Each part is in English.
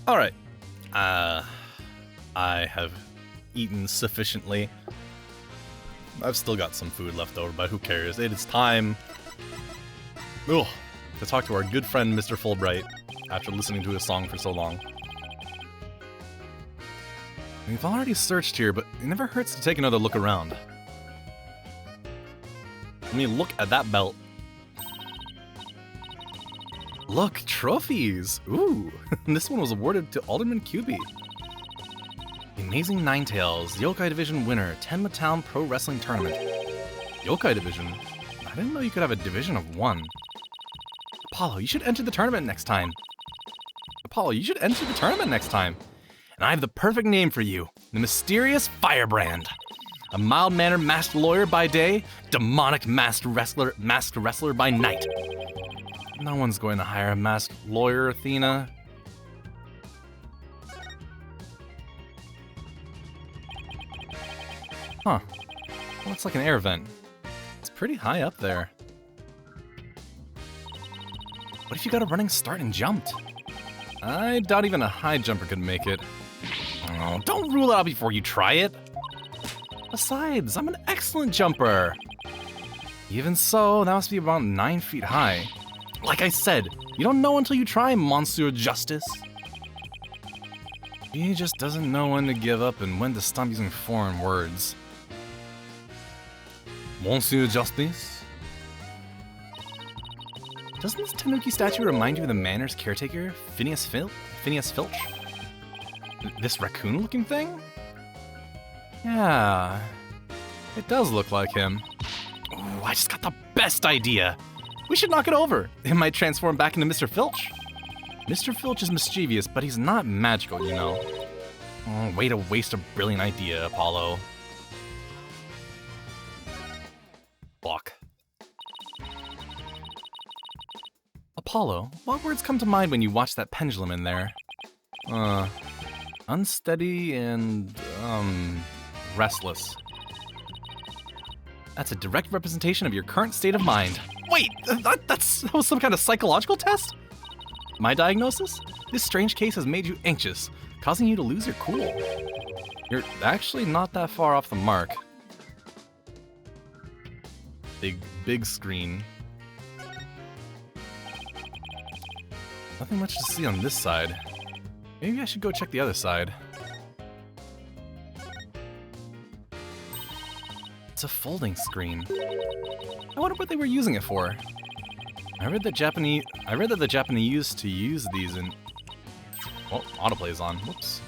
Alright. I have eaten sufficiently. I've still got some food left over, but who cares? It is time to talk to our good friend Mr. Fulbright after listening to his song for so long. We've already searched here, but it never hurts to take another look around. I mean, look at that belt. Look, trophies! Ooh, this one was awarded to Alderman QB. The Amazing Ninetales, Yokai Division winner, Tenma Town Pro Wrestling Tournament. Yokai Division? I didn't know you could have a division of 1. Apollo, you should enter the tournament next time. And I have the perfect name for you. The Mysterious Firebrand. A mild-mannered masked lawyer by day, demonic masked wrestler by night. No one's going to hire a masked lawyer, Athena. Huh. Looks like an air vent. It's pretty high up there. What if you got a running start and jumped? I doubt even a high jumper could make it. Oh, don't rule it out before you try it. Besides, I'm an excellent jumper. Even so, that must be about 9 feet high. Like I said, you don't know until you try, Monsieur Justice. He just doesn't know when to give up and when to stop using foreign words. Monsieur Justice? Doesn't this Tanuki statue remind you of the Manor's caretaker, Phineas Filch? This raccoon-looking thing? Yeah, it does look like him. Ooh, I just got the best idea. We should knock it over. It might transform back into Mr. Filch. Mr. Filch is mischievous, but he's not magical, you know. Oh, way to waste a brilliant idea, Apollo. Block. Apollo, what words come to mind when you watch that pendulum in there? Unsteady and, restless. That's a direct representation of your current state of mind. Wait, that was some kind of psychological test? My diagnosis? This strange case has made you anxious, causing you to lose your cool. You're actually not that far off the mark. Big screen. Nothing much to see on this side. Maybe I should go check the other side. It's a folding screen. I wonder what they were using it for. I read that the Japanese used to use these in... Oh, autoplay's on. Whoops.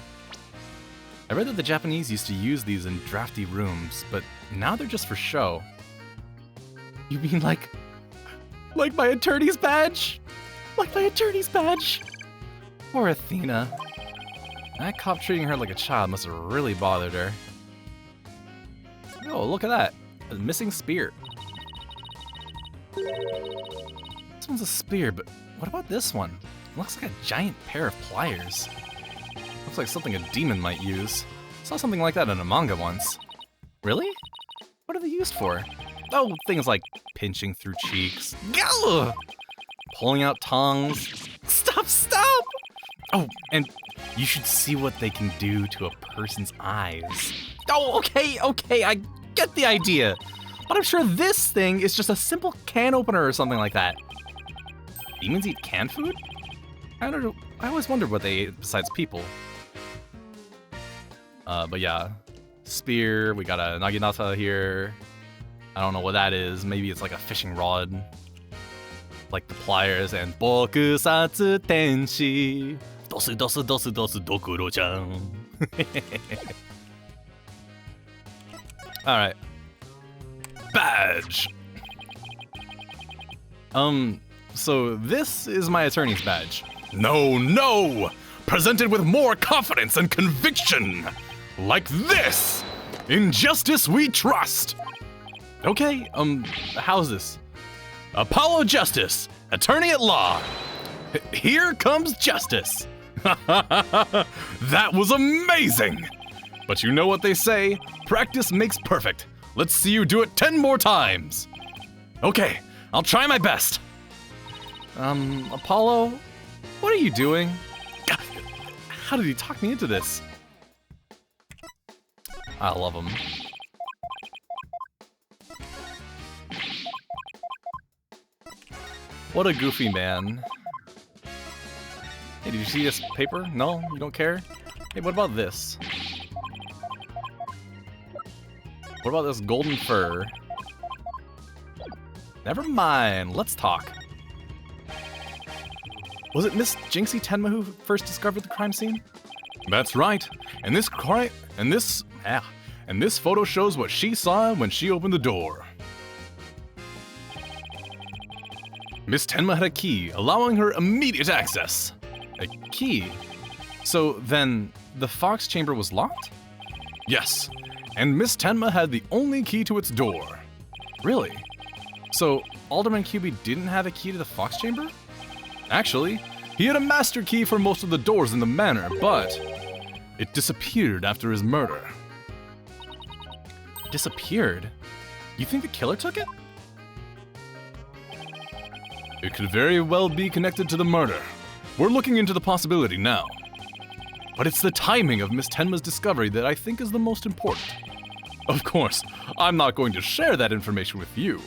I read that the Japanese used to use these in drafty rooms, but now they're just for show. You mean like my attorney's badge? Like my attorney's badge? Poor Athena. That cop treating her like a child must have really bothered her. Oh, look at that. A missing spear. This one's a spear, but what about this one? It looks like a giant pair of pliers. Looks like something a demon might use. Saw something like that in a manga once. Really? What are they used for? Oh, things like pinching through cheeks. Gah! Pulling out tongues. Stop! Oh, and you should see what they can do to a person's eyes. Oh, okay, I get the idea. But I'm sure this thing is just a simple can opener or something like that. Demons eat canned food? I don't know. I always wondered what they ate besides people. But yeah. Spear, we got a Naginata here. I don't know what that is. Maybe it's like a fishing rod. Like the pliers and Bokusatsu Tenshi. Dosu dosu dosu dosu dokuro-chan. Alright. Badge! So this is my attorney's badge. No! Presented with more confidence and conviction! Like this! In justice we trust! Okay, how's this? Apollo Justice, attorney at law. Here comes justice. That was amazing! But you know what they say, practice makes perfect. Let's see you do it 10 more times. Okay, I'll try my best. How did he talk me into this? I love him. What a goofy man. Hey, did you see this paper? No? You don't care? Hey, what about this? What about this golden fur? Never mind, let's talk. Was it Miss Jinxie Tenma who first discovered the crime scene? That's right. And this photo shows what she saw when she opened the door. Miss Tenma had a key, allowing her immediate access. A key? So then, the Fox chamber was locked? Yes, and Miss Tenma had the only key to its door. Really? So, Alderman QB didn't have a key to the Fox chamber? Actually, he had a master key for most of the doors in the manor, but it disappeared after his murder. Disappeared? You think the killer took it? It could very well be connected to the murder. We're looking into the possibility now. But it's the timing of Miss Tenma's discovery that I think is the most important. Of course, I'm not going to share that information with you.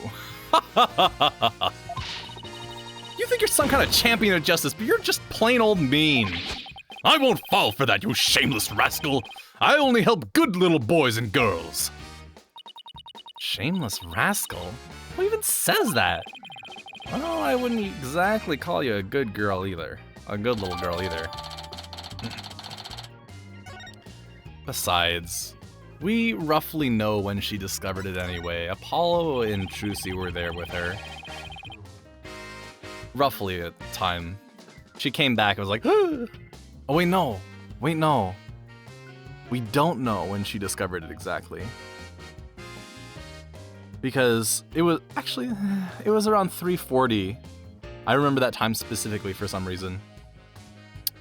You think you're some kind of champion of justice, but you're just plain old mean. I won't fall for that, you shameless rascal. I only help good little boys and girls. Shameless rascal? Who even says that? Well, I wouldn't exactly call you a good girl either. A good little girl either. Besides, we roughly know when she discovered it anyway. Apollo and Trucy were there with her. Roughly at the time. She came back and was like, oh wait, no. Wait, no. We don't know when she discovered it exactly. Because it was around 3:40. I remember that time specifically for some reason.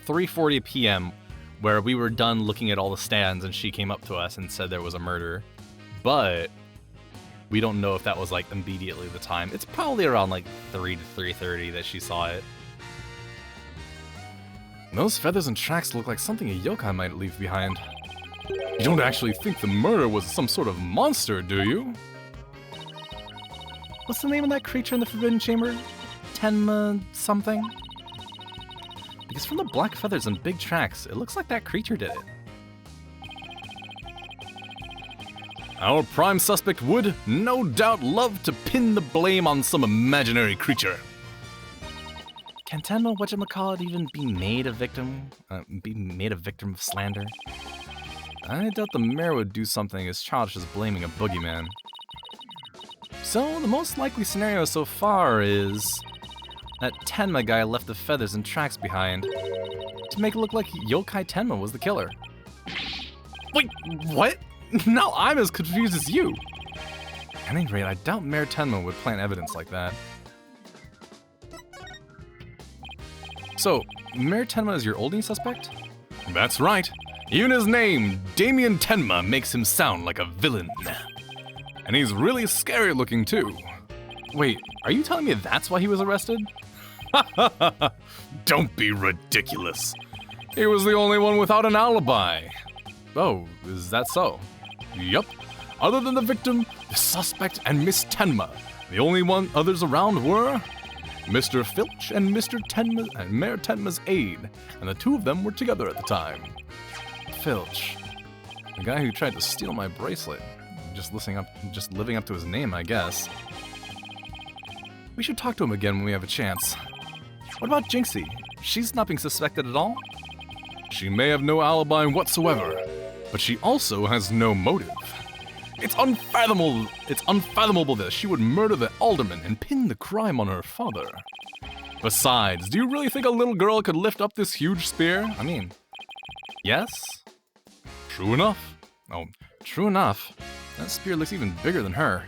3:40 p.m. where we were done looking at all the stands and she came up to us and said there was a murder. But we don't know if that was like immediately the time. It's probably around like 3 to 3:30 that she saw it. Those feathers and tracks look like something a yokai might leave behind. You don't actually think the murder was some sort of monster, do you? What's the name of that creature in the Forbidden Chamber? Tenma something? Because from the black feathers and big tracks, it looks like that creature did it. Our prime suspect would, no doubt, love to pin the blame on some imaginary creature. Can Tenma whatchamacallit even be made a victim? Of slander? I doubt the mayor would do something as childish as blaming a boogeyman. So, the most likely scenario so far is that Tenma guy left the feathers and tracks behind to make it look like Yokai Tenma was the killer. Wait, what? Now I'm as confused as you. At any rate, I doubt Mayor Tenma would plant evidence like that. So, Mayor Tenma is your only suspect? That's right. Even his name, Damien Tenma, makes him sound like a villain. And he's really scary looking too. Wait, are you telling me that's why he was arrested? Don't be ridiculous. He was the only one without an alibi. Oh, is that so? Yup. Other than the victim, the suspect, and Miss Tenma, the only others around were Mr. Filch and Mr. Tenma and Mayor Tenma's aide, and the two of them were together at the time. Filch, the guy who tried to steal my bracelet. Just living up to his name, I guess. We should talk to him again when we have a chance. What about Jinxie? She's not being suspected at all? She may have no alibi whatsoever, but she also has no motive. It's unfathomable that she would murder the alderman and pin the crime on her father. Besides, do you really think a little girl could lift up this huge spear? I mean, yes? True enough. Oh, true enough. That spear looks even bigger than her.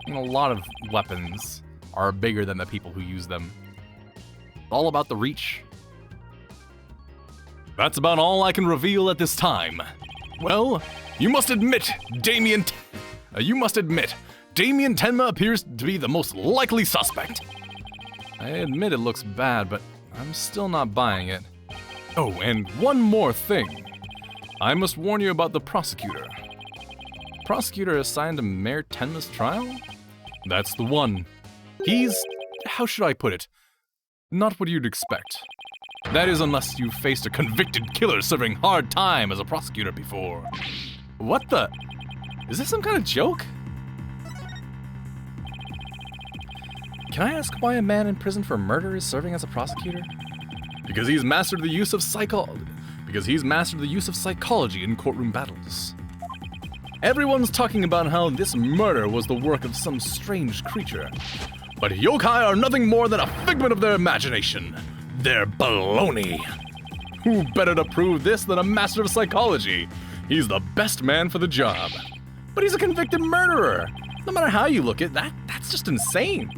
I mean, a lot of weapons are bigger than the people who use them. All about the reach. That's about all I can reveal at this time. Well, you must admit, Damien Tenma appears to be the most likely suspect. I admit it looks bad, but I'm still not buying it. Oh, and one more thing. I must warn you about the prosecutor. Prosecutor assigned to Mayor Tenma's trial? That's the one. He's... how should I put it? Not what you'd expect. That is, unless you've faced a convicted killer serving hard time as a prosecutor before. What the... is this some kind of joke? Can I ask why a man in prison for murder is serving as a prosecutor? Because he's mastered the use of psychology in courtroom battles. Everyone's talking about how this murder was the work of some strange creature. But yokai are nothing more than a figment of their imagination. They're baloney. Who better to prove this than a master of psychology? He's the best man for the job. But he's a convicted murderer. No matter how you look at that, that's just insane.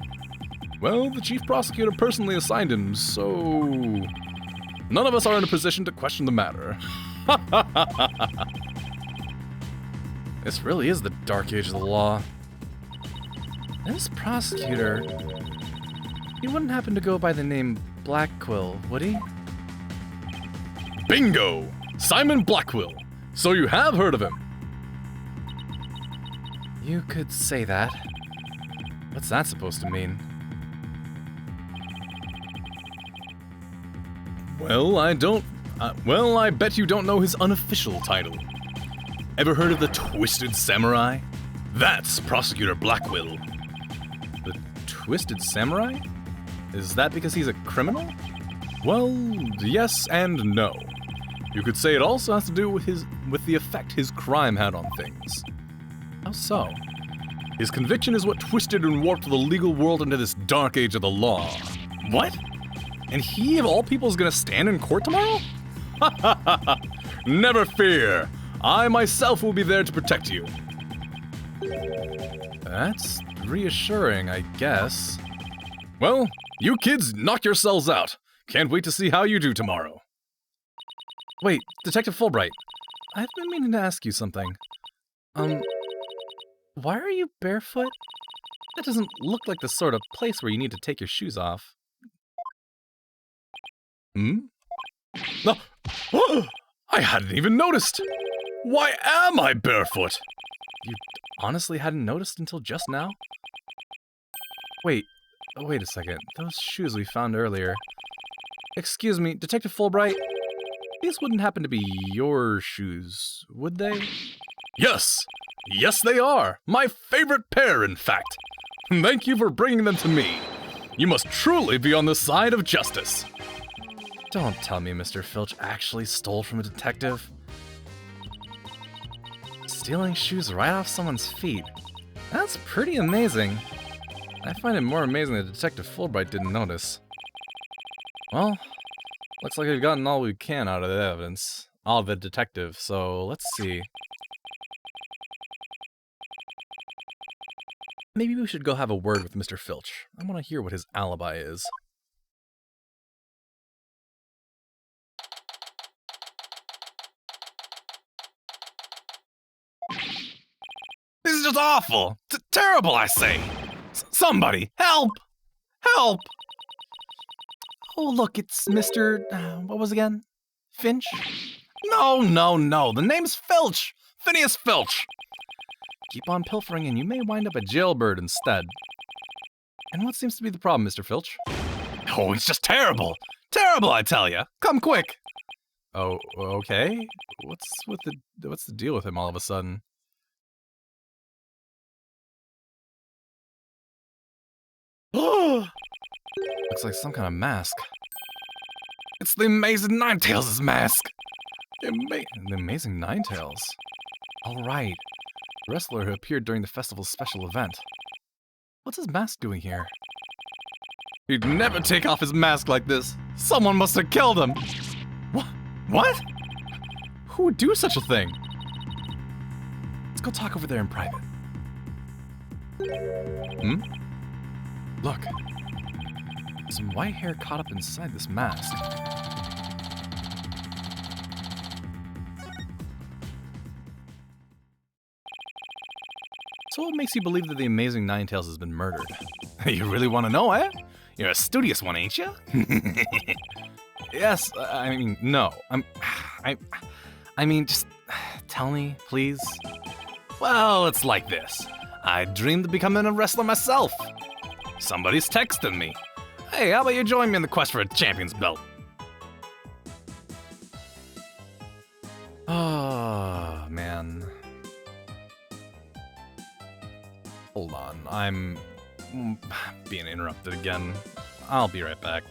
Well, the chief prosecutor personally assigned him, so... none of us are in a position to question the matter. This really is the dark age of the law. This prosecutor... he wouldn't happen to go by the name Blackquill, would he? Bingo! Simon Blackquill! So you have heard of him? You could say that. What's that supposed to mean? Well, I bet you don't know his unofficial title. Ever heard of the Twisted Samurai? That's Prosecutor Blackquill. The Twisted Samurai? Is that because he's a criminal? Well, yes and no. You could say it also has to do with the effect his crime had on things. How so? His conviction is what twisted and warped the legal world into this dark age of the law. What? And he, of all people, is gonna stand in court tomorrow? Never fear. I myself will be there to protect you. That's reassuring, I guess. Well, you kids knock yourselves out. Can't wait to see how you do tomorrow. Wait, Detective Fulbright. I've been meaning to ask you something. Why are you barefoot? That doesn't look like the sort of place where you need to take your shoes off. No. I hadn't even noticed. Why am I barefoot? You honestly hadn't noticed until just now? Wait a second. Those shoes we found earlier. Excuse me, Detective Fulbright. These wouldn't happen to be your shoes, would they? Yes! Yes, they are! My favorite pair, in fact! Thank you for bringing them to me. You must truly be on the side of justice. Don't tell me Mr. Filch actually stole from a detective. Stealing shoes right off someone's feet. That's pretty amazing. I find it more amazing that Detective Fulbright didn't notice. Well, looks like we've gotten all we can out of the evidence. All of the detective, so let's see. Maybe we should go have a word with Mr. Filch. I want to hear what his alibi is. This is just awful! Terrible, I say! Somebody, help! Help! Oh, look, it's Mr. What was it again? Finch? No, the name's Filch! Phineas Filch! Keep on pilfering and you may wind up a jailbird instead. And what seems to be the problem, Mr. Filch? Oh, it's just terrible! Terrible, I tell ya! Come quick! Oh, okay. What's the deal with him all of a sudden? Looks like some kind of mask. It's the Amazing Ninetails' mask! The Amazing Ninetails? All right. The wrestler who appeared during the festival's special event. What's his mask doing here? He'd never take off his mask like this. Someone must have killed him. What? Who would do such a thing? Let's go talk over there in private. Look. Some white hair caught up inside this mask. So what makes you believe that the Amazing Ninetails has been murdered? You really want to know, eh? You're a studious one, ain't you? Yes, I mean, no. I, I mean, just tell me, please. Well, it's like this. I dreamed of becoming a wrestler myself. Somebody's texting me. Hey, how about you join me in the quest for a champion's belt? Oh, man. Hold on, I'm being interrupted again. I'll be right back.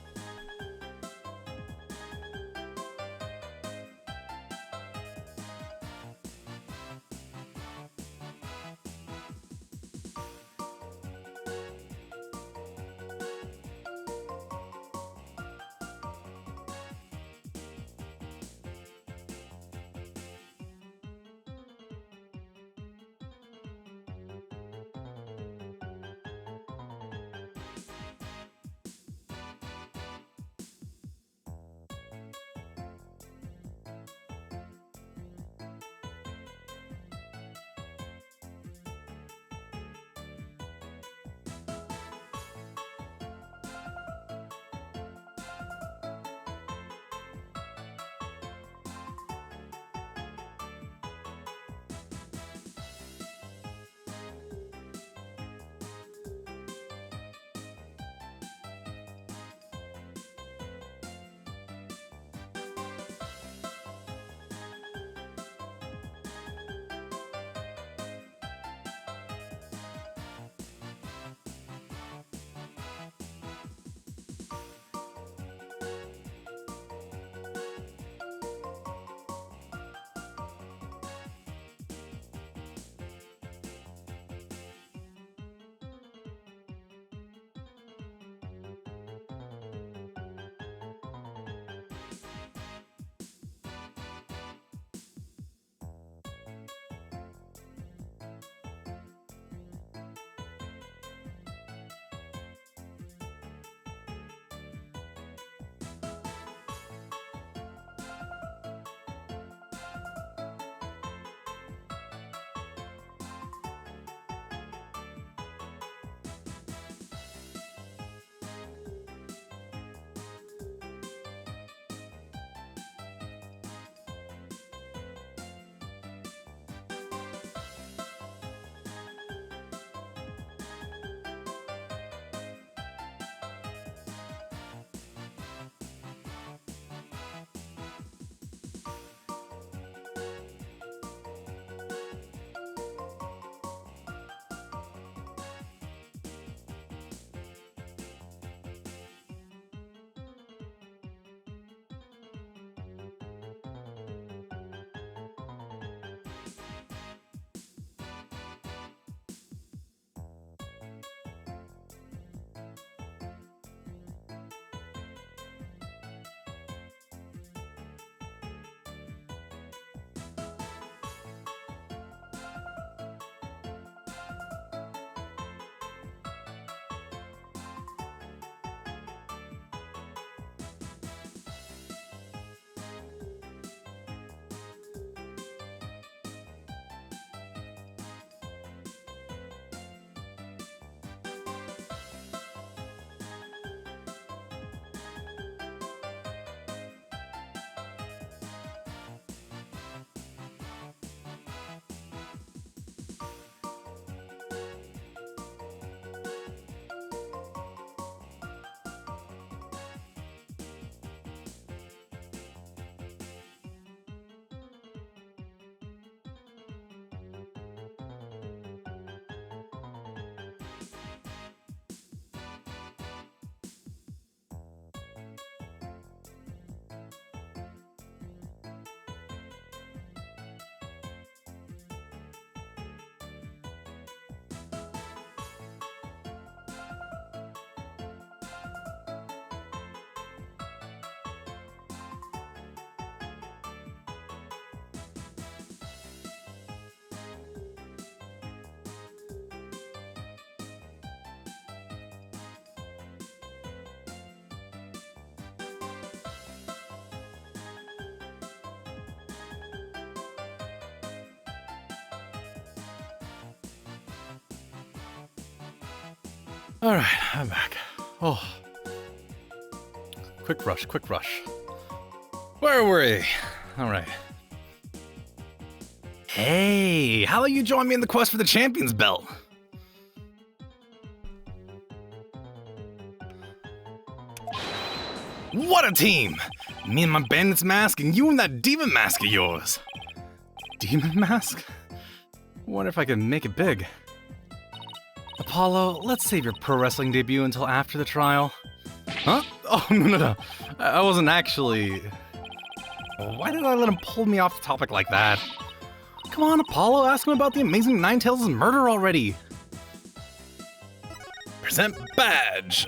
Alright, I'm back. Oh. Quick rush, quick rush. Where were we? Alright. Hey, how about you join me in the quest for the champion's belt? What a team! Me and my bandit's mask, and you and that demon mask of yours. Demon mask? Wonder if I can make it big. Apollo, let's save your pro wrestling debut until after the trial. Huh? Oh, no. I wasn't actually... Why did I let him pull me off the topic like that? Come on, Apollo, ask him about the amazing Ninetales' murder already. Present badge.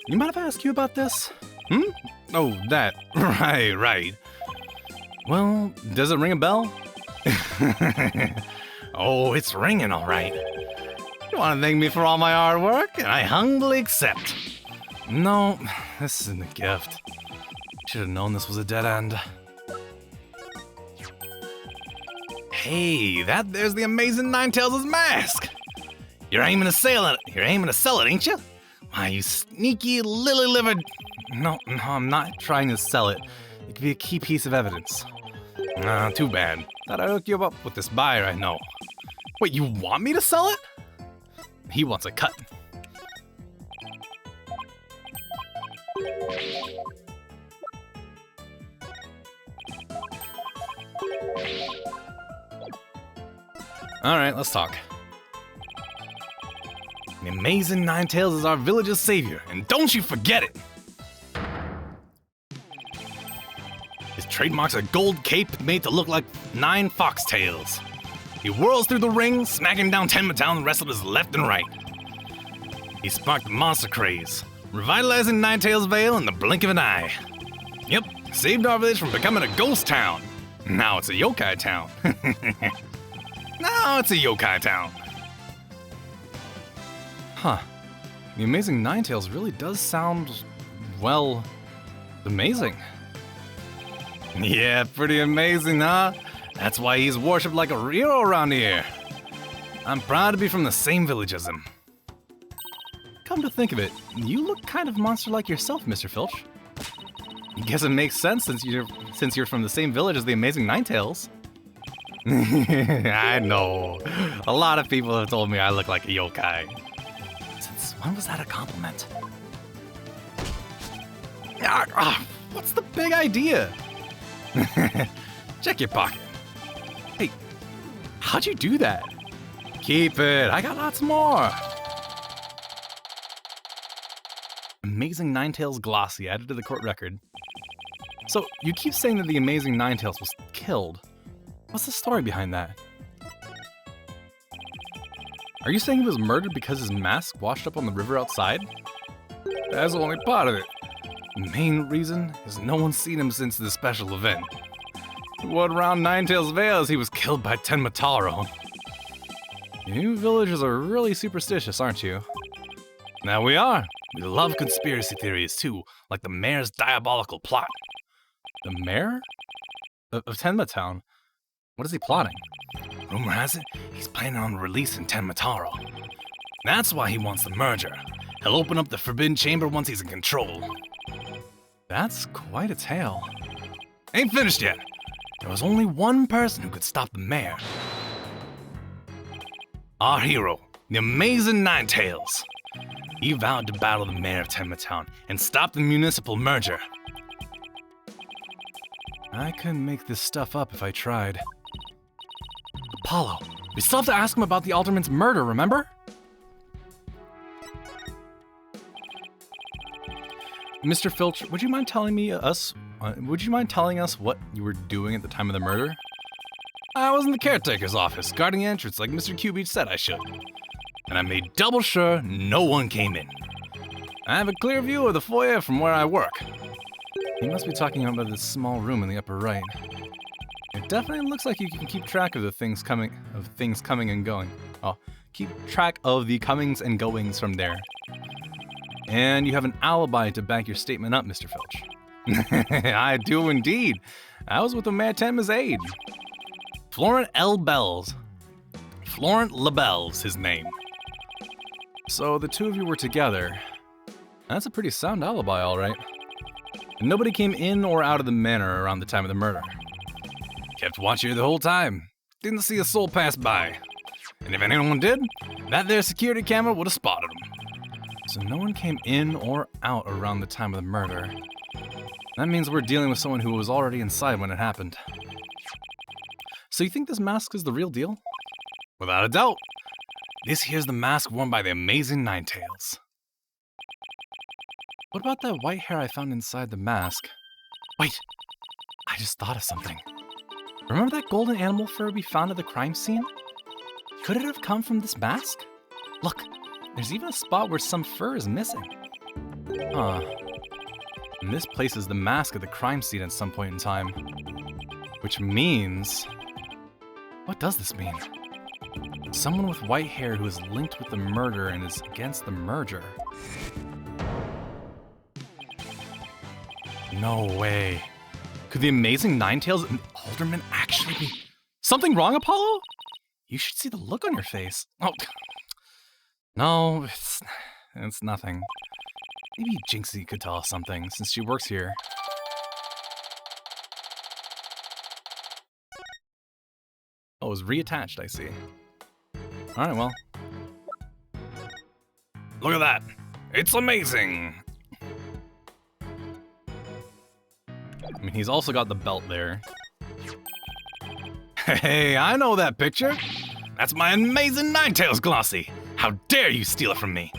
You mind if I ask you about this? Oh, that. Right. Well, does it ring a bell? Oh, it's ringing all right. You want to thank me for all my hard work? And I humbly accept. No, this isn't a gift. Should have known this was a dead end. Hey, there's the amazing Ninetales' mask. You're aiming to sell it, ain't you? Why, you sneaky lily-livered... No, I'm not trying to sell it. It could be a key piece of evidence. Too bad. Thought I'd hook you up with this buyer I know. Wait, you want me to sell it? He wants a cut. Alright, let's talk. The amazing Ninetales is our village's savior, and don't you forget it! His trademark's a gold cape made to look like 9 foxtails. He whirls through the ring, smacking down Tenma wrestlers left and right. He sparked the monster craze, revitalizing Ninetales Vale in the blink of an eye. Yep, saved our village from becoming a ghost town. Now it's a yokai town. Now it's a yokai town. Huh. The amazing Ninetales really does sound, well, amazing. Yeah, pretty amazing, huh? That's why he's worshipped like a hero around here. I'm proud to be from the same village as him. Come to think of it, you look kind of monster-like yourself, Mr. Filch. Guess it makes sense since you're from the same village as the amazing Ninetales. I know. A lot of people have told me I look like a yokai. Since when was that a compliment? What's the big idea? Check your pocket. Hey, how'd you do that? Keep it, I got lots more. Amazing Ninetales Glossy added to the court record. So, you keep saying that the amazing Ninetales was killed. What's the story behind that? Are you saying he was murdered because his mask washed up on the river outside? That's only part of it. The main reason is no one's seen him since the special event. The word around Ninetales Vale is he was killed by Tenma. You villagers are really superstitious, aren't you? Now we are. We love conspiracy theories too, like the mayor's diabolical plot. The mayor? Of Tenma Town? What is he plotting? Rumor has it, he's planning on releasing Tenma. That's why he wants the merger. He'll open up the Forbidden Chamber once he's in control. That's quite a tale. Ain't finished yet. There was only one person who could stop the mayor. Our hero, the amazing Ninetales. He vowed to battle the mayor of Tenma and stop the municipal merger. I couldn't make this stuff up if I tried. Apollo, we still have to ask him about the alderman's murder, remember? Mr. Filch, would you mind telling us what you were doing at the time of the murder? I was in the caretaker's office, guarding the entrance like Mr. Q-Beach said I should. And I made double sure no one came in. I have a clear view of the foyer from where I work. You must be talking about this small room in the upper right. It definitely looks like you can keep track of the things coming and going. Oh, keep track of the comings and goings from there. And you have an alibi to back your statement up, Mr. Filch. I do indeed. I was with the Mayor Tenma's aide. Florent LaBelle's his name. So the two of you were together. That's a pretty sound alibi, all right. And nobody came in or out of the manor around the time of the murder. Kept watch here the whole time. Didn't see a soul pass by. And if anyone did, that there security camera would have spotted them. So no one came in or out around the time of the murder. That means we're dealing with someone who was already inside when it happened. So you think this mask is the real deal? Without a doubt. This here's the mask worn by the amazing Ninetales. What about that white hair I found inside the mask? Wait, I just thought of something. Remember that golden animal fur we found at the crime scene? Could it have come from this mask? Look, there's even a spot where some fur is missing. Huh. And this places the mask at the crime scene at some point in time. Which means... What does this mean? Someone with white hair who is linked with the murder and is against the merger. No way. Could the amazing Ninetales and Alderman actually be... Something wrong, Apollo? You should see the look on your face. Oh, no, it's nothing. Maybe Jinxie could tell us something, since she works here. Oh, it was reattached, I see. Alright, well. Look at that! It's amazing! I mean, he's also got the belt there. Hey, I know that picture! That's my amazing Ninetales glossy! How dare you steal it from me!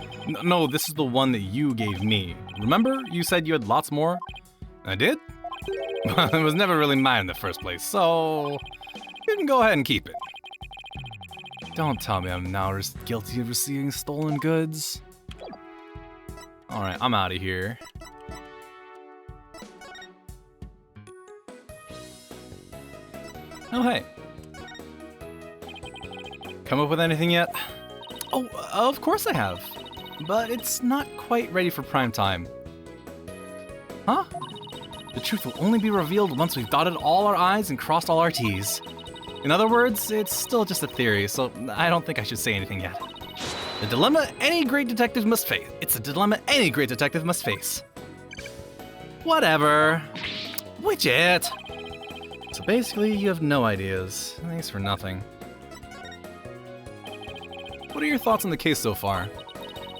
No, this is the one that you gave me. Remember? You said you had lots more? I did? Well, it was never really mine in the first place, so... You can go ahead and keep it. Don't tell me I'm now guilty of receiving stolen goods. Alright, I'm out of here. Oh, hey. Come up with anything yet? Oh, of course I have. But it's not quite ready for prime time. Huh? The truth will only be revealed once we've dotted all our I's and crossed all our T's. In other words, it's still just a theory, so I don't think I should say anything yet. The dilemma any great detective must face. It's a dilemma any great detective must face. Whatever. Widget! So basically, you have no ideas. Thanks for nothing. What are your thoughts on the case so far?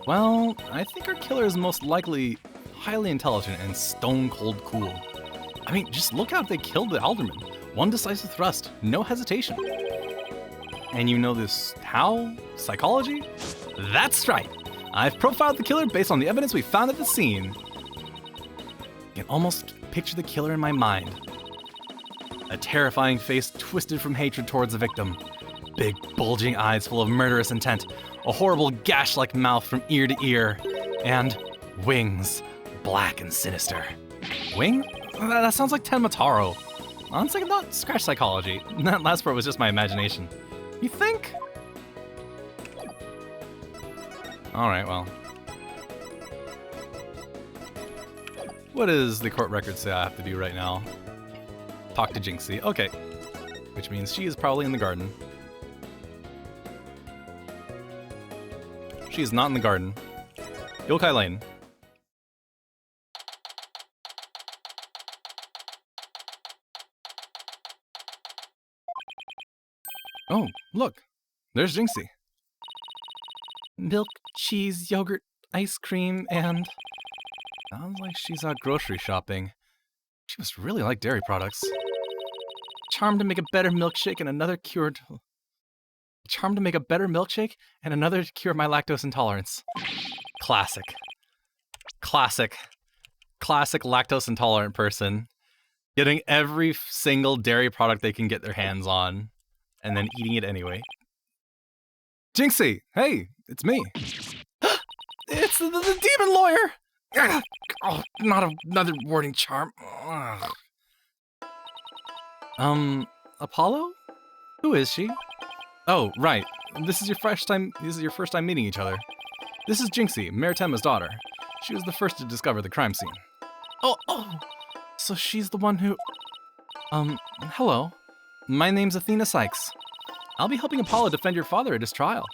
Well, I think our killer is most likely highly intelligent and stone-cold cool. I mean, just look how they killed the alderman. One decisive thrust, no hesitation. And you know this how? Psychology? That's right! I've profiled the killer based on the evidence we found at the scene. I can almost picture the killer in my mind. A terrifying face twisted from hatred towards the victim. Big, bulging eyes full of murderous intent. A horrible gash-like mouth from ear to ear. And wings, black and sinister. Wing? That sounds like Tenmataro. On second thought, scratch psychology. That last part was just my imagination. You think? Alright, well. What does the court record say I have to do right now? Talk to Jinxie. Okay. Which means she is probably in the garden. She is not in the garden. Yokai Lane. Oh, look. There's Jinxie. Milk, cheese, yogurt, ice cream, and... Sounds like she's out grocery shopping. She must really like dairy products. Charmed to make a better milkshake and another cure... Charmed to make a better milkshake and another to cure my lactose intolerance. Classic. Classic. Classic lactose intolerant person. Getting every single dairy product they can get their hands on. And then eating it anyway. Jinxie! Hey! It's me! It's the demon lawyer! Oh, not another warding charm. Apollo? Who is she? Oh, right. This is your first time meeting each other. This is Jinxie, Mayor Temma's daughter. She was the first to discover the crime scene. Oh! So she's the one who... hello. My name's Athena Sykes. I'll be helping Apollo defend your father at his trial.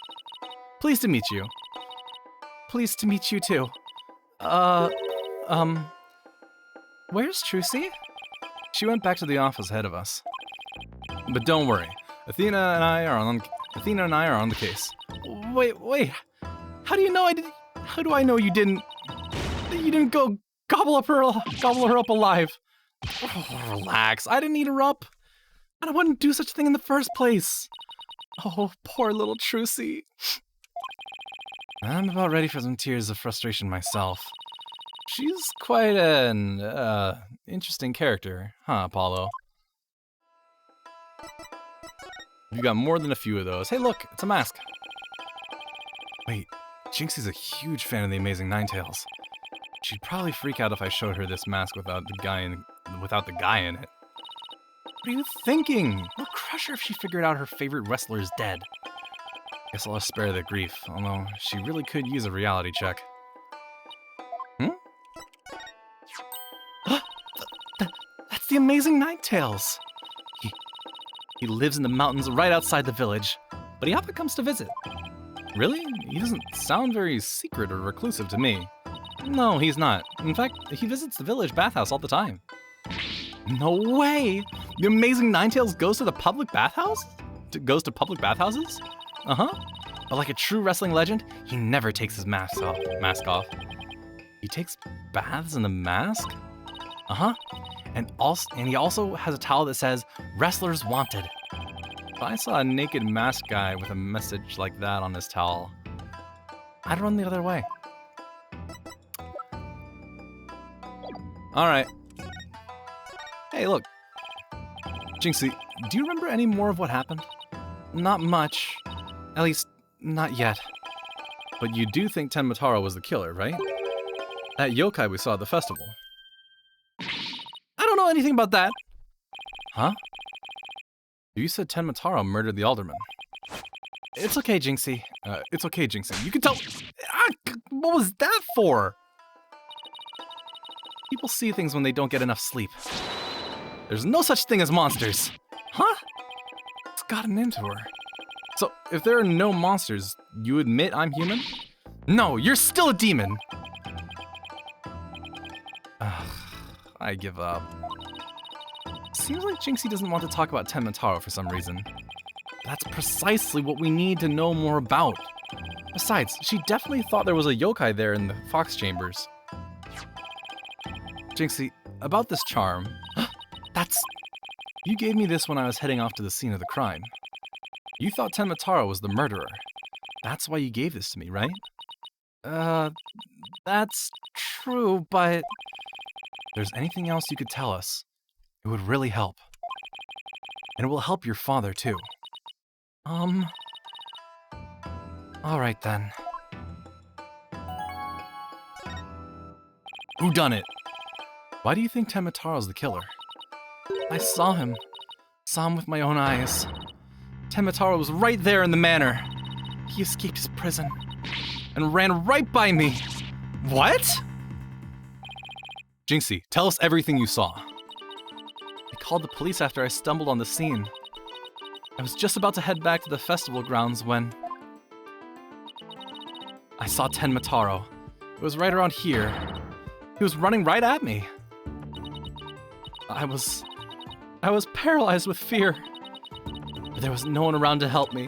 Pleased to meet you. Pleased to meet you too. Where's Trucy? She went back to the office ahead of us. But don't worry, Athena and I are on the case. Wait. How do you know How do I know you didn't go gobble her up alive? Oh, relax. I didn't eat her up. And I wouldn't do such a thing in the first place. Oh, poor little Trucy. I'm about ready for some tears of frustration myself. She's quite an, interesting character, huh, Apollo? You got more than a few of those. Hey, look, it's a mask. Wait, Jinxie's a huge fan of the Amazing Ninetales. She'd probably freak out if I showed her this mask without the guy in it. What are you thinking? I'll crush her if she figured out her favorite wrestler is dead. Guess I'll spare the grief, although she really could use a reality check. That's the Amazing Ninetales! He lives in the mountains right outside the village, but he often comes to visit. Really? He doesn't sound very secret or reclusive to me. No, he's not. In fact, he visits the village bathhouse all the time. No way! The Amazing Ninetales goes to the public bathhouse? Goes to public bathhouses? Uh-huh. But like a true wrestling legend, he never takes his mask off. He takes baths in the mask? Uh-huh. And he also has a towel that says, "Wrestlers Wanted." If I saw a naked masked guy with a message like that on his towel, I'd run the other way. Alright. Hey, look. Jinxie, do you remember any more of what happened? Not much. At least, not yet. But you do think Tenmataro was the killer, right? That yokai we saw at the festival. I don't know anything about that. Huh? You said Tenmataro murdered the alderman. It's okay, Jinxie. You can tell... what was that for? People see things when they don't get enough sleep. There's no such thing as monsters. Huh? It's gotten into her. So, if there are no monsters, you admit I'm human? No, you're still a demon! I give up. Seems like Jinxie doesn't want to talk about Tenmataro for some reason. That's precisely what we need to know more about. Besides, she definitely thought there was a yokai there in the fox chambers. Jinxie, about this charm... You gave me this when I was heading off to the scene of the crime. You thought Tenmataro was the murderer. That's why you gave this to me, right? That's true, but... If there's anything else you could tell us, it would really help. And it will help your father, too. Alright then. Whodunit? Why do you think Tenmataro's the killer? I saw him. Saw him with my own eyes. Tenmataro was right there in the manor. He escaped his prison and ran right by me. What? Jinxie, tell us everything you saw. I called the police after I stumbled on the scene. I was just about to head back to the festival grounds when... I saw Tenmataro. It was right around here. He was running right at me. I was paralyzed with fear. But there was no one around to help me.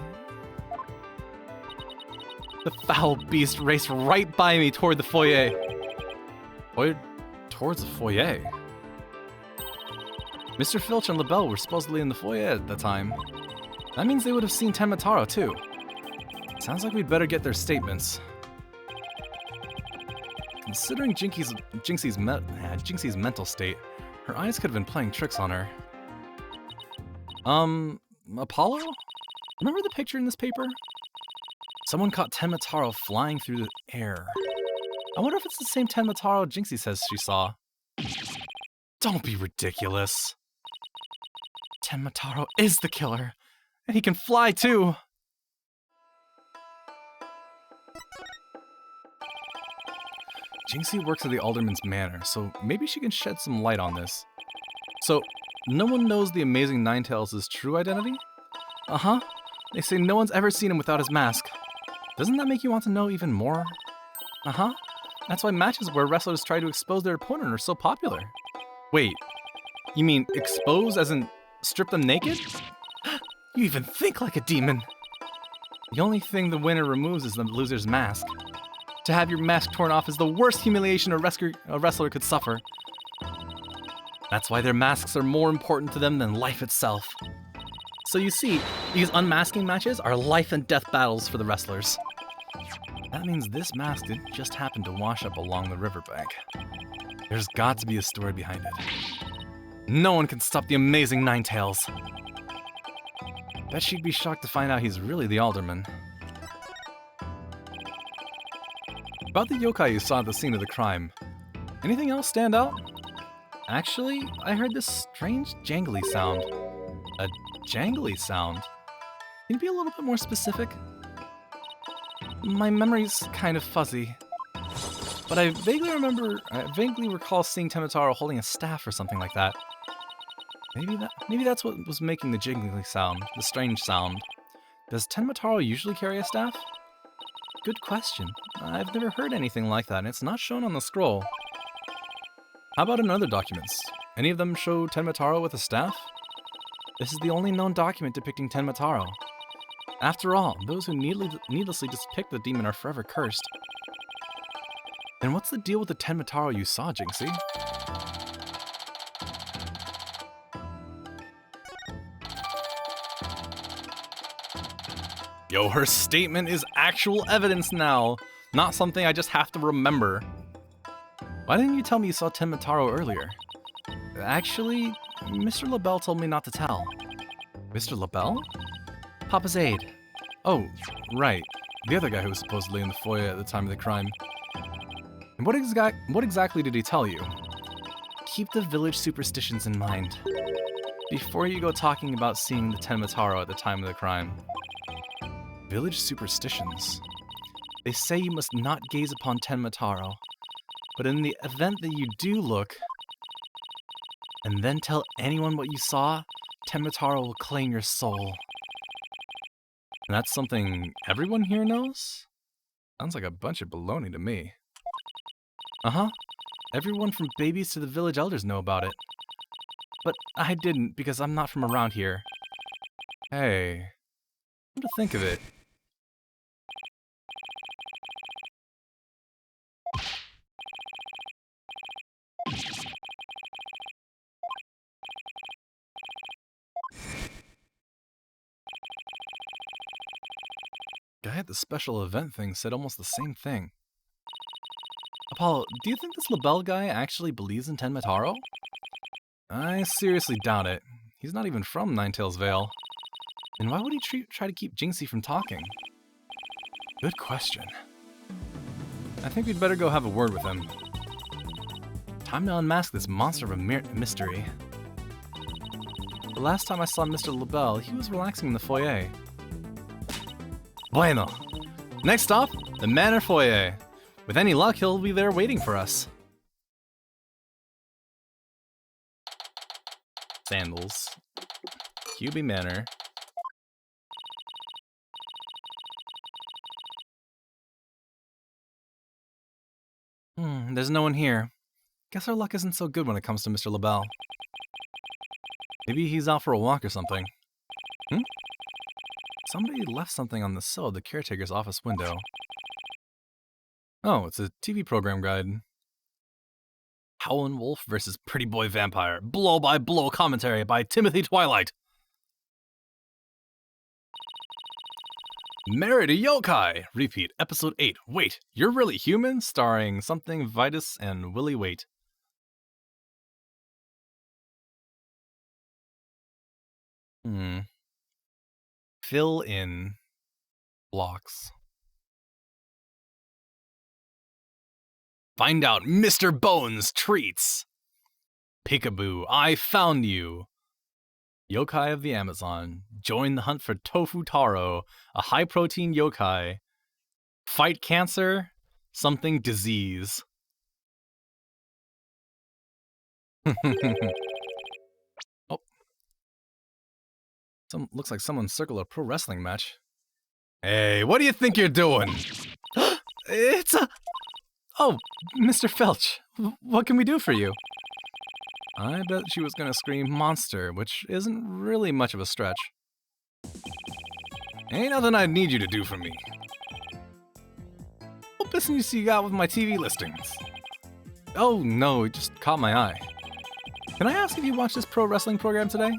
The foul beast raced right by me toward the foyer. Towards the foyer? Mr. Filch and LaBelle were supposedly in the foyer at the time. That means they would have seen Tenmataro too. Sounds like we'd better get their statements. Considering Jinxie's mental state, her eyes could have been playing tricks on her. Apollo? Remember the picture in this paper? Someone caught Tenmataro flying through the air. I wonder if it's the same Tenmataro Jinxie says she saw. Don't be ridiculous. Tenmataro is the killer, and he can fly too. Jinxie works at the Alderman's Manor, so maybe she can shed some light on this. So, no one knows the Amazing Ninetales' true identity? Uh-huh. They say no one's ever seen him without his mask. Doesn't that make you want to know even more? Uh-huh. That's why matches where wrestlers try to expose their opponent are so popular. Wait, you mean expose as in strip them naked? You even think like a demon! The only thing the winner removes is the loser's mask. To have your mask torn off is the worst humiliation a wrestler could suffer. That's why their masks are more important to them than life itself. So you see, these unmasking matches are life and death battles for the wrestlers. That means this mask didn't just happen to wash up along the riverbank. There's got to be a story behind it. No one can stop the amazing Ninetales. Bet she'd be shocked to find out he's really the alderman. About the yokai you saw at the scene of the crime, anything else stand out? Actually, I heard this strange jangly sound. A jangly sound? Can you be a little bit more specific? My memory's kind of fuzzy. But I vaguely recall seeing Temitaro holding a staff or something like that. Maybe that's what was making the jingling sound, the strange sound. Does Temitaro usually carry a staff? Good question. I've never heard anything like that, and it's not shown on the scroll. How about in other documents? Any of them show Temitaro with a staff? This is the only known document depicting Temitaro. After all, those who needlessly depict the demon are forever cursed. Then what's the deal with the Temitaro you saw, Jinxie? Yo, her statement is actual evidence now, not something I just have to remember. Why didn't you tell me you saw Temitaro earlier? Actually, Mr. LaBelle told me not to tell. Mr. LaBelle? Papa's aide. Oh, right. The other guy who was supposedly in the foyer at the time of the crime. And what exactly did he tell you? Keep the village superstitions in mind before you go talking about seeing the Temitaro at the time of the crime. Village superstitions. They say you must not gaze upon Temitaro, but in the event that you do look, and then tell anyone what you saw, Temitaro will claim your soul. And that's something everyone here knows? Sounds like a bunch of baloney to me. Uh-huh. Everyone from babies to the village elders know about it. But I didn't, because I'm not from around here. Hey, come to think of it. Guy at the special event thing said almost the same thing. Apollo, do you think this LaBelle guy actually believes in Temitaro? I seriously doubt it. He's not even from Ninetales Vale. And why would he try to keep Jinxie from talking? Good question. I think we'd better go have a word with him. Time to unmask this monster of a mystery. The last time I saw Mr. LaBelle, he was relaxing in the foyer. Bueno. Next stop, the Manor Foyer. With any luck, he'll be there waiting for us. Sandals. QB Manor. There's no one here. Guess our luck isn't so good when it comes to Mr. LaBelle. Maybe he's out for a walk or something. Somebody left something on the sill of the caretaker's office window. Oh, it's a TV program guide. Howlin' Wolf versus Pretty Boy Vampire. Blow-by-blow commentary by Timothy Twilight. Married a Yokai! Repeat, episode 8. Wait, You're Really Human? Starring something Vitus and Willie Waite. Fill in blocks. Find out Mr. Bones treats. Peekaboo, I found you. Yokai of the Amazon. Join the hunt for Tofu Taro, a high-protein yokai. Fight cancer, something disease. Oh. Looks like someone circled a pro wrestling match. Hey, what do you think you're doing? It's a... Oh, Mr. Felch, what can we do for you? I bet she was gonna scream monster, which isn't really much of a stretch. Ain't nothing I'd need you to do for me. What business you got with my TV listings? Oh no, it just caught my eye. Can I ask if you watched this pro wrestling program today?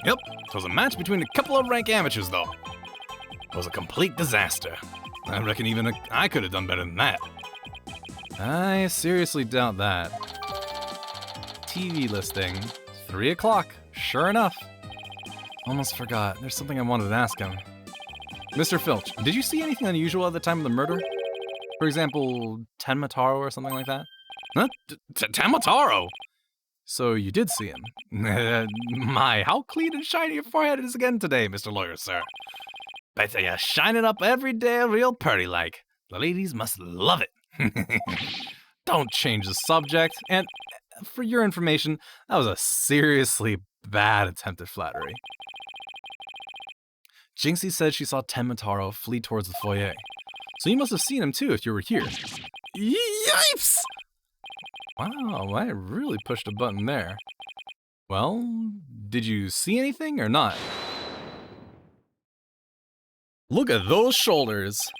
Yep, it was a match between a couple of rank amateurs though. It was a complete disaster. I reckon even I could have done better than that. I seriously doubt that. TV listing, 3 o'clock, sure enough. Almost forgot, there's something I wanted to ask him. Mr. Filch, did you see anything unusual at the time of the murder? For example, Tenmataro or something like that? Huh? Tenmataro? So you did see him. My, how clean and shiny your forehead is again today, Mr. Lawyer, sir. Bet you shine it up every day real pretty like. The ladies must love it. Don't change the subject. And for your information, that was a seriously bad attempt at flattery. Jinxie said she saw Tenmataro flee towards the foyer. So you must have seen him too if you were here. Yipes! Wow, I really pushed a button there. Well, did you see anything or not? Look at those shoulders.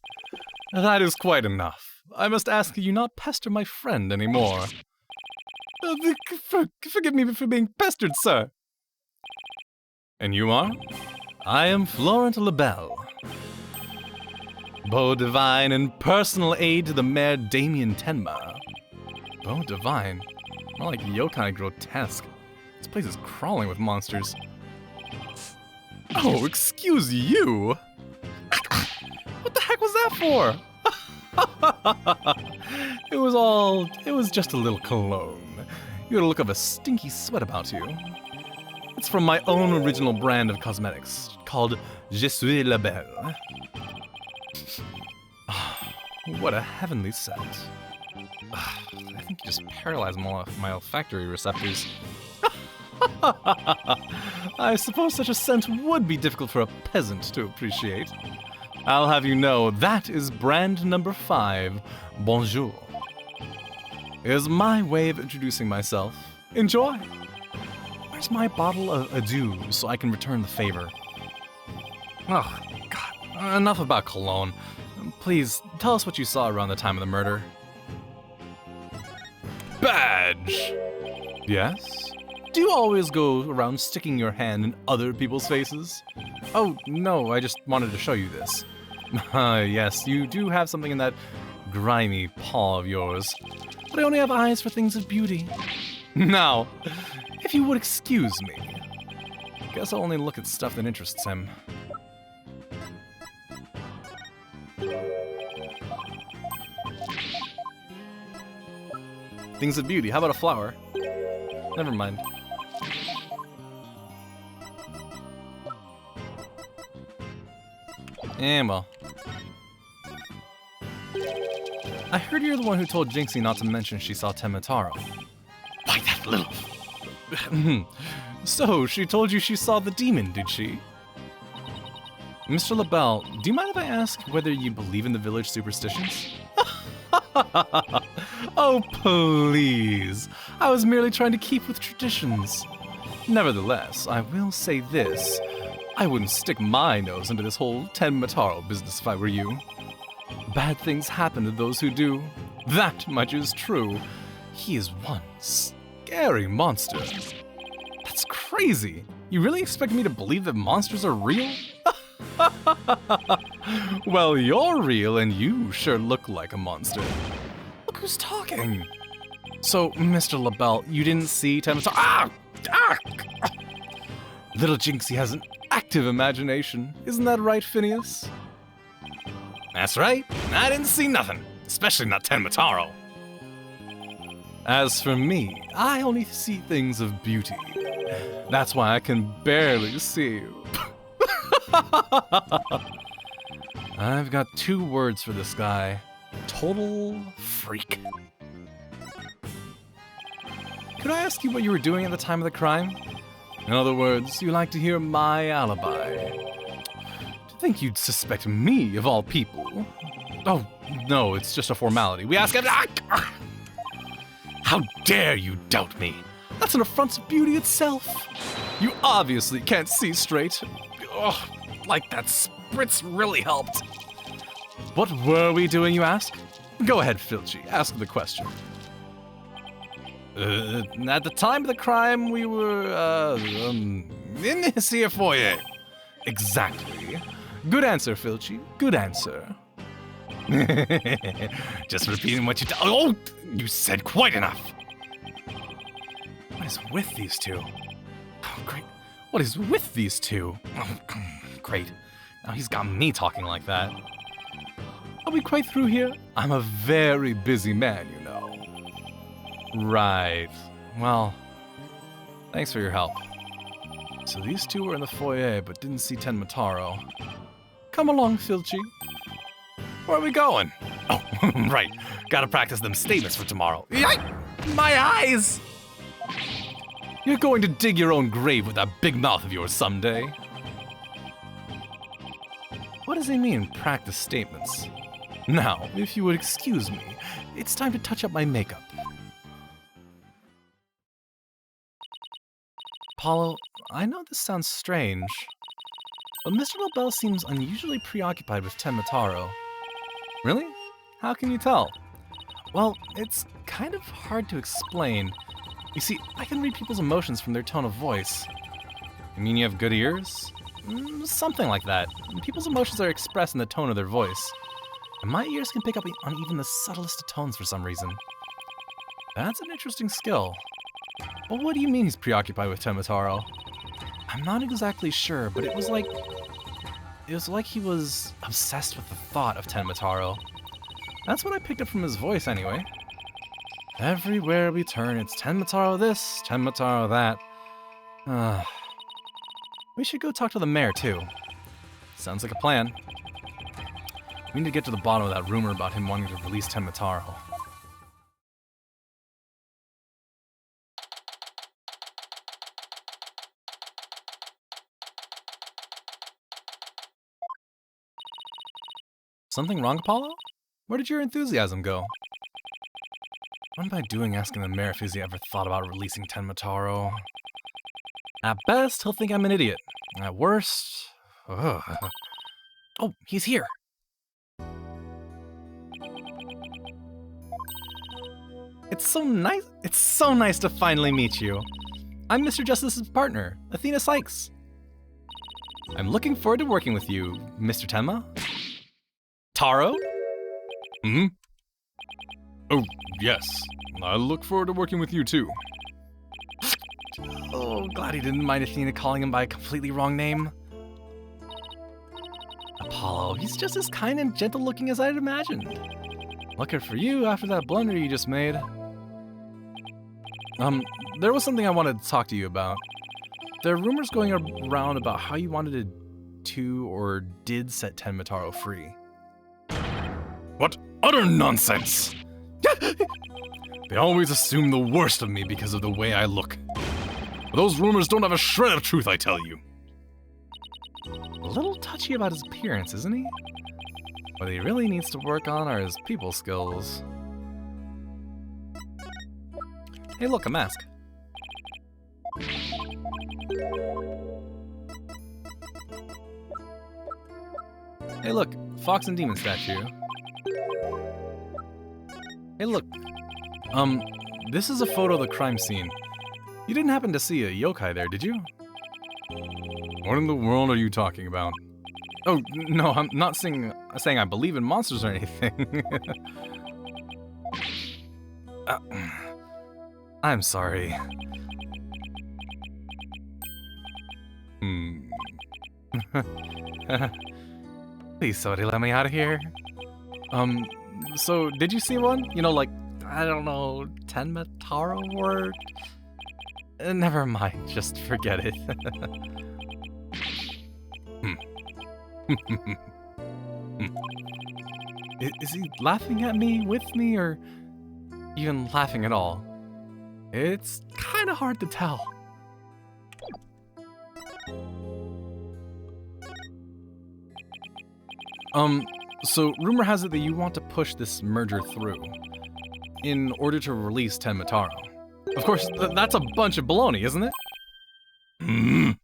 That is quite enough. I must ask you not pester my friend anymore. Forgive me for being pestered, sir. And you are? I am Florent Lebel. Beau Divine and personal aide to the Mayor Damien Tenma. Beau Divine? More like Yokai grotesque. This place is crawling with monsters. Oh, excuse you! What the heck was that for? It was just a little cologne. You had a look of a stinky sweat about you. It's from my own original brand of cosmetics, called Je suis la belle. What a heavenly scent. I think you just paralyzed my olfactory receptors. I suppose such a scent would be difficult for a peasant to appreciate. I'll have you know that is brand number 5, Bonjour. It is my way of introducing myself. Enjoy! Where's my bottle of adieu so I can return the favor? Oh, God. Enough about cologne. Please, tell us what you saw around the time of the murder. Badge! Yes? Do you always go around sticking your hand in other people's faces? Oh, no, I just wanted to show you this. Yes, you do have something in that grimy paw of yours. But I only have eyes for things of beauty. Now, if you would excuse me. Guess I'll only look at stuff that interests him. Things of beauty, how about a flower? Never mind. And well. I heard you're the one who told Jinxie not to mention she saw Tenmataro. Why that little... So, she told you she saw the demon, did she? Mr. LaBelle, do you mind if I ask whether you believe in the village superstitions? Oh, please. I was merely trying to keep with traditions. Nevertheless, I will say this. I wouldn't stick my nose into this whole Tenmataro business if I were you. Bad things happen to those who do. That much is true. He is one scary monster. That's crazy. You really expect me to believe that monsters are real? Well, you're real and you sure look like a monster. Look who's talking. So, Mr. LaBelle, you didn't see Tenmataro? Little Jinxie has an active imagination. Isn't that right, Phineas? That's right. I didn't see nothing, especially not Tenmataro. As for me, I only see things of beauty. That's why I can barely see you. I've got 2 words for this guy. Total freak. Could I ask you what you were doing at the time of the crime? In other words, you like to hear my alibi. To think you'd suspect me, of all people. Oh, no, it's just a formality. We ask... How dare you doubt me? That's an affront to beauty itself. You obviously can't see straight. Ugh, like that spritz really helped. What were we doing, you ask? Go ahead, Filchi, ask the question. At the time of the crime, we were, in this here foyer. Exactly. Good answer, Filchi. Good answer. Just repeating what you Oh, you said quite enough. What is with these two? Oh, great. What is with these two? Oh, great. Now he's got me talking like that. Are we quite through here? I'm a very busy man, you know. Right. Well, thanks for your help. So these two were in the foyer, but didn't see Tenmataro. Come along, Filchi. Where are we going? Oh, right. Gotta practice them statements for tomorrow. Yike! My eyes! You're going to dig your own grave with that big mouth of yours someday. What does he mean, practice statements? Now, if you would excuse me, it's time to touch up my makeup. Apollo, I know this sounds strange, but Mr. Lobel seems unusually preoccupied with Tenmataro. Really? How can you tell? Well, it's kind of hard to explain. You see, I can read people's emotions from their tone of voice. You mean you have good ears? Something like that. People's emotions are expressed in the tone of their voice. And my ears can pick up on even the subtlest of tones for some reason. That's an interesting skill. But what do you mean he's preoccupied with Tenmataro? I'm not exactly sure, but it was like he was obsessed with the thought of Tenmataro. That's what I picked up from his voice anyway. Everywhere we turn, it's Tenmataro this, Tenmataro that. We should go talk to the mayor too. Sounds like a plan. We need to get to the bottom of that rumor about him wanting to release Tenmataro. Something wrong, Apollo? Where did your enthusiasm go? What am I doing asking the mayor if he's ever thought about releasing Tenmataro? At best, he'll think I'm an idiot. At worst... Ugh. Oh, he's here! It's so nice to finally meet you. I'm Mr. Justice's partner, Athena Sykes. I'm looking forward to working with you, Mr. Tenma. Taro? Hmm? Oh, yes. I look forward to working with you too. Oh, glad he didn't mind Athena calling him by a completely wrong name. Apollo, he's just as kind and gentle looking as I'd imagined. Lucky for you after that blunder you just made. There was something I wanted to talk to you about. There are rumors going around about how you wanted to or did set Tenmataro free. What utter nonsense! They always assume the worst of me because of the way I look. But those rumors don't have a shred of truth, I tell you. A little touchy about his appearance, isn't he? What he really needs to work on are his people skills. Hey look, a mask. Hey look, fox and demon statue. Hey look, this is a photo of the crime scene. You didn't happen to see a yokai there, did you? What in the world are you talking about? Oh, no, I'm not saying I believe in monsters or anything. I'm sorry. Please, somebody let me out of here. So, did you see one? You know, like, I don't know, Tenmataro word? Never mind, just forget it. Is he laughing at me, with me, or even laughing at all? It's kind of hard to tell. So rumor has it that you want to push this merger through in order to release Tenmataro. Of course, that's a bunch of baloney, isn't it? Mm.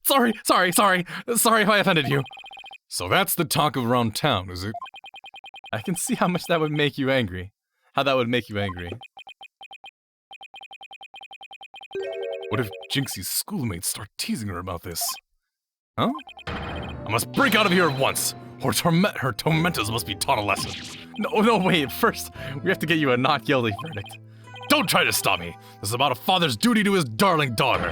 Sorry if I offended you. So that's the talk of around town, is it? I can see how much that would make you angry. How that would make you angry. What if Jinxie's schoolmates start teasing her about this? Huh? I must break out of here at once, or her tormentors must be taught a lesson. No, wait, first, we have to get you a not guilty verdict. Don't try to stop me. This is about a father's duty to his darling daughter.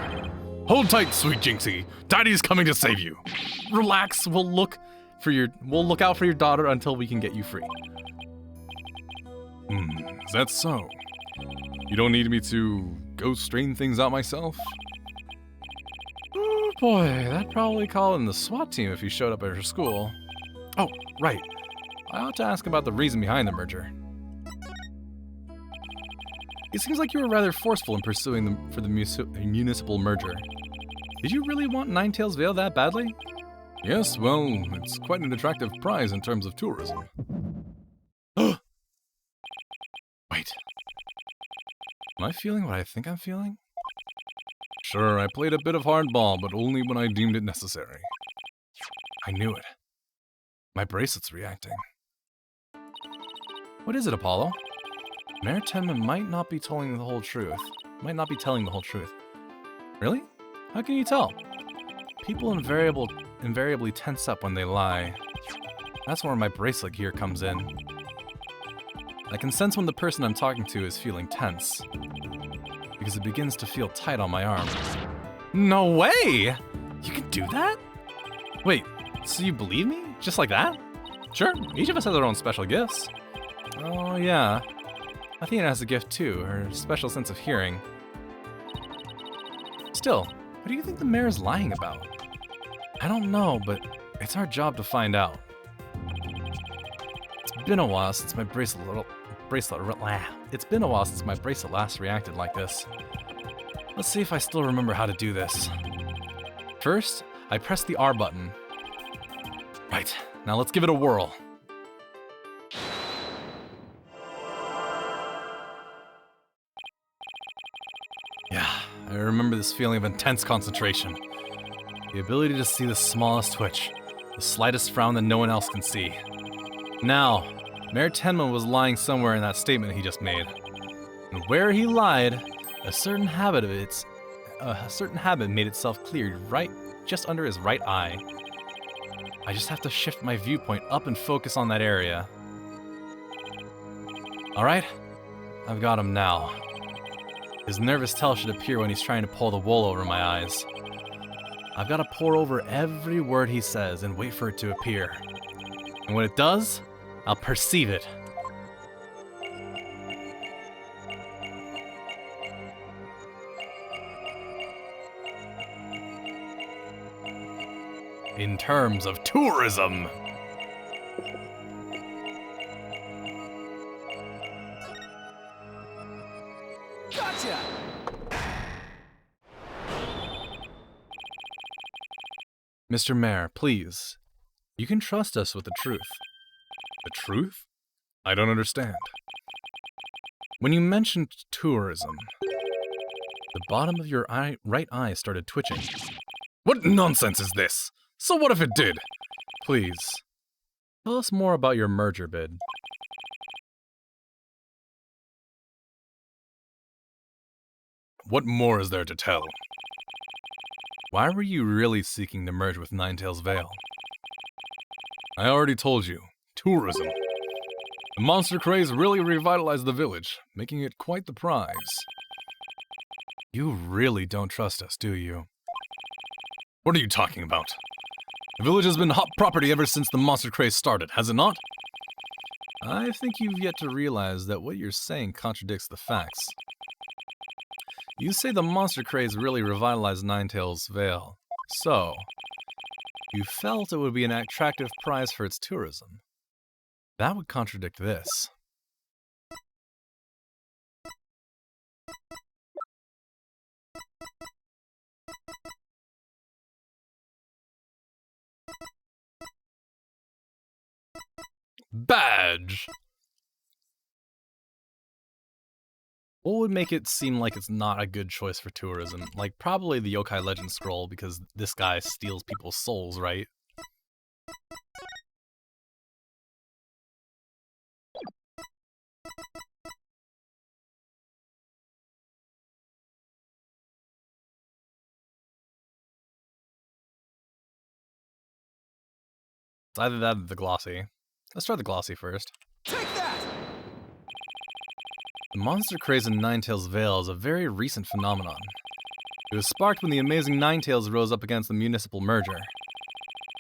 Hold tight, sweet Jinxie. Daddy's coming to save you. Relax, we'll look out for your daughter until we can get you free. Is that so? You don't need me to go straighten things out myself? Oh boy, that'd probably call in the SWAT team if he showed up at her school. Oh, right. I ought to ask about the reason behind the merger. It seems like you were rather forceful in pursuing the municipal merger. Did you really want Ninetales Vale that badly? Yes, well, it's quite an attractive prize in terms of tourism. Wait. Am I feeling what I think I'm feeling? Sure, I played a bit of hardball, but only when I deemed it necessary. I knew it. My bracelet's reacting. What is it, Apollo? Mayor Tenma might not be telling the whole truth. Really? How can you tell? People invariably tense up when they lie. That's where my bracelet gear comes in. I can sense when the person I'm talking to is feeling tense, because it begins to feel tight on my arm. No way! You can do that? Wait, so you believe me? Just like that? Sure, each of us has our own special gifts. Oh yeah. Athena has a gift too, her special sense of hearing. Still, what do you think the mayor's lying about? I don't know, but it's our job to find out. It's been a while since my bracelet last reacted like this. Let's see if I still remember how to do this. First, I press the R button. Right, now let's give it a whirl. Yeah, I remember this feeling of intense concentration. The ability to see the smallest twitch, the slightest frown that no one else can see. Now, Mayor Tenma was lying somewhere in that statement he just made. And where he lied, a certain habit made itself clear right just under his right eye. I just have to shift my viewpoint up and focus on that area. Alright, I've got him now. His nervous tell should appear when he's trying to pull the wool over my eyes. I've got to pore over every word he says and wait for it to appear. And when it does, I'll perceive it. In terms of tourism. Gotcha! Mr. Mayor, please. You can trust us with the truth. The truth? I don't understand. When you mentioned tourism, the bottom of your right eye started twitching. What nonsense is this? So what if it did? Please, tell us more about your merger bid. What more is there to tell? Why were you really seeking to merge with Ninetales Vale? I already told you. Tourism. The monster craze really revitalized the village, making it quite the prize. You really don't trust us, do you? What are you talking about? The village has been hot property ever since the monster craze started, has it not? I think you've yet to realize that what you're saying contradicts the facts. You say the monster craze really revitalized Ninetales Vale, so you felt it would be an attractive prize for its tourism. That would contradict this. Badge! What would make it seem like it's not a good choice for tourism? Like, probably the Yokai Legend Scroll, because this guy steals people's souls, right? It's either that or the Glossy. Let's try the Glossy first. Take that! The monster craze in Ninetales Vale is a very recent phenomenon. It was sparked when the amazing Ninetales rose up against the municipal merger.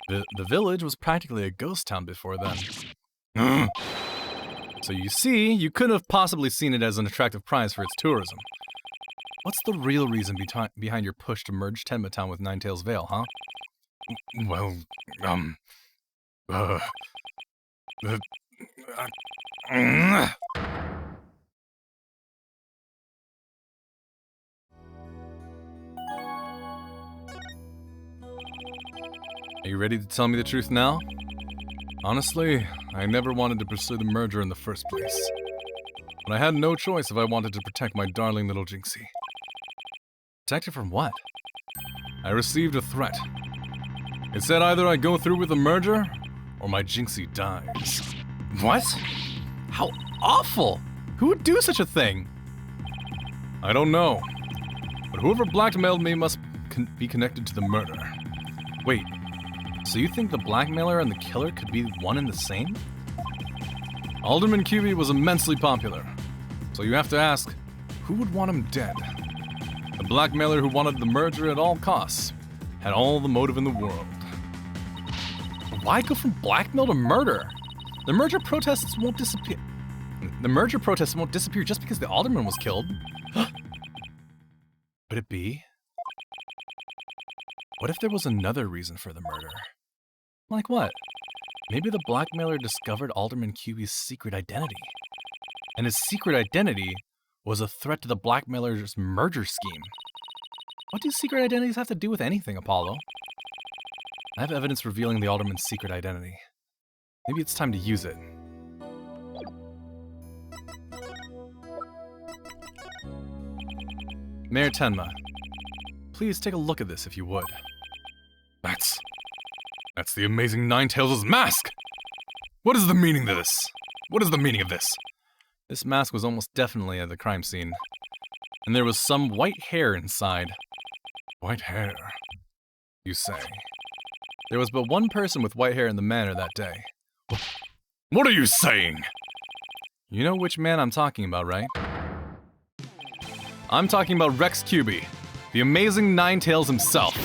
The village was practically a ghost town before then. So you see, you couldn't have possibly seen it as an attractive prize for its tourism. What's the real reason behind your push to merge Tenma Town with Ninetales Vale, huh? Well, Are you ready to tell me the truth now? Honestly, I never wanted to pursue the merger in the first place. But I had no choice if I wanted to protect my darling little Jinxie. Protect her from what? I received a threat. It said either I go through with the merger, or my Jinxie dies. What? How awful! Who would do such a thing? I don't know. But whoever blackmailed me must be connected to the murder. Wait, so you think the blackmailer and the killer could be one and the same? Alderman QB was immensely popular. So you have to ask, who would want him dead? The blackmailer who wanted the merger at all costs had all the motive in the world. Why go from blackmail to murder? The merger protests won't disappear. The merger protests won't disappear just because the alderman was killed. Could it be? What if there was another reason for the murder? Like what? Maybe the blackmailer discovered Alderman QB's secret identity. And his secret identity was a threat to the blackmailer's merger scheme. What do secret identities have to do with anything, Apollo? I have evidence revealing the Alderman's secret identity. Maybe it's time to use it. Mayor Tenma, please take a look at this if you would. That's the amazing Ninetales' mask! What is the meaning of this? What is the meaning of this? This mask was almost definitely at the crime scene. And there was some white hair inside. White hair, you say? There was but one person with white hair in the manor that day. What are you saying? You know which man I'm talking about, right? I'm talking about Rex QB, the amazing Ninetales himself.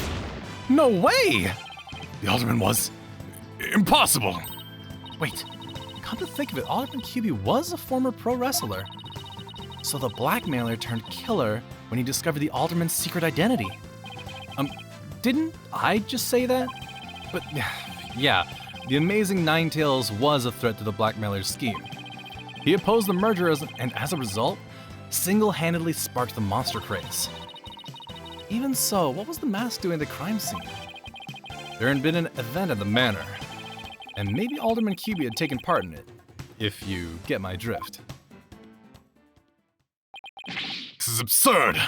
No way! The Alderman was... impossible! Wait, come to think of it, Alderman QB was a former pro wrestler. So the blackmailer turned killer when he discovered the Alderman's secret identity. Didn't I just say that? But, yeah, the amazing Ninetales was a threat to the blackmailer's scheme. He opposed the merger and as a result, single-handedly sparked the monster craze. Even so, what was the mask doing at the crime scene? There had been an event at the manor, and maybe Alderman QB had taken part in it, if you get my drift. This is absurd!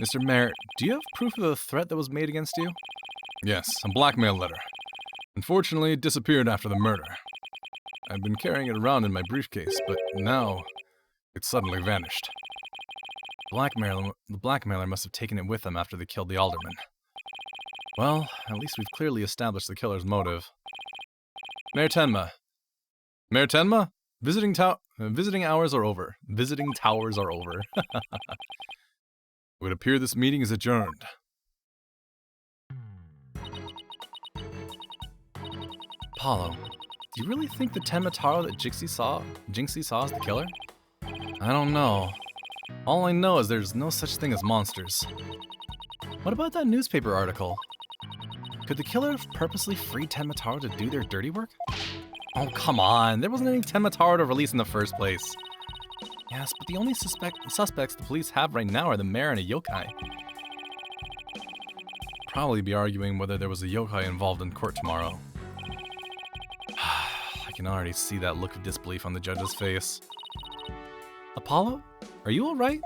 Mr. Mayor, do you have proof of the threat that was made against you? Yes, a blackmail letter. Unfortunately, it disappeared after the murder. I've been carrying it around in my briefcase, but now it suddenly vanished. The blackmailer must have taken it with him after they killed the alderman. Well, at least we've clearly established the killer's motive. Mayor Tenma. Mayor Tenma? Visiting hours are over. Visiting towers are over. It would appear this meeting is adjourned. Apollo, do you really think the Tenma Taro that Jinxie saw is the killer? I don't know. All I know is there's no such thing as monsters. What about that newspaper article? Could the killer have purposely freed Tenma Taro to do their dirty work? Oh, come on. There wasn't any Tenma Taro to release in the first place. Yes, but the only suspects the police have right now are the mayor and a yokai. Probably be arguing whether there was a yokai involved in court tomorrow. I can already see that look of disbelief on the judge's face. Apollo? Are you alright?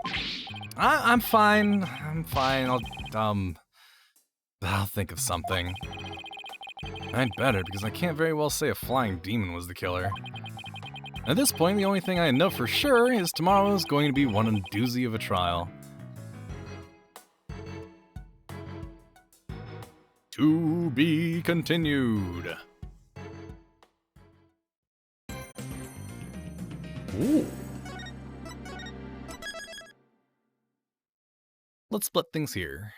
I'm fine. I'm fine. I'll think of something. I'd better, because I can't very well say a flying demon was the killer. At this point, the only thing I know for sure is tomorrow is going to be one doozy of a trial. To be continued. Ooh. Let's split things here.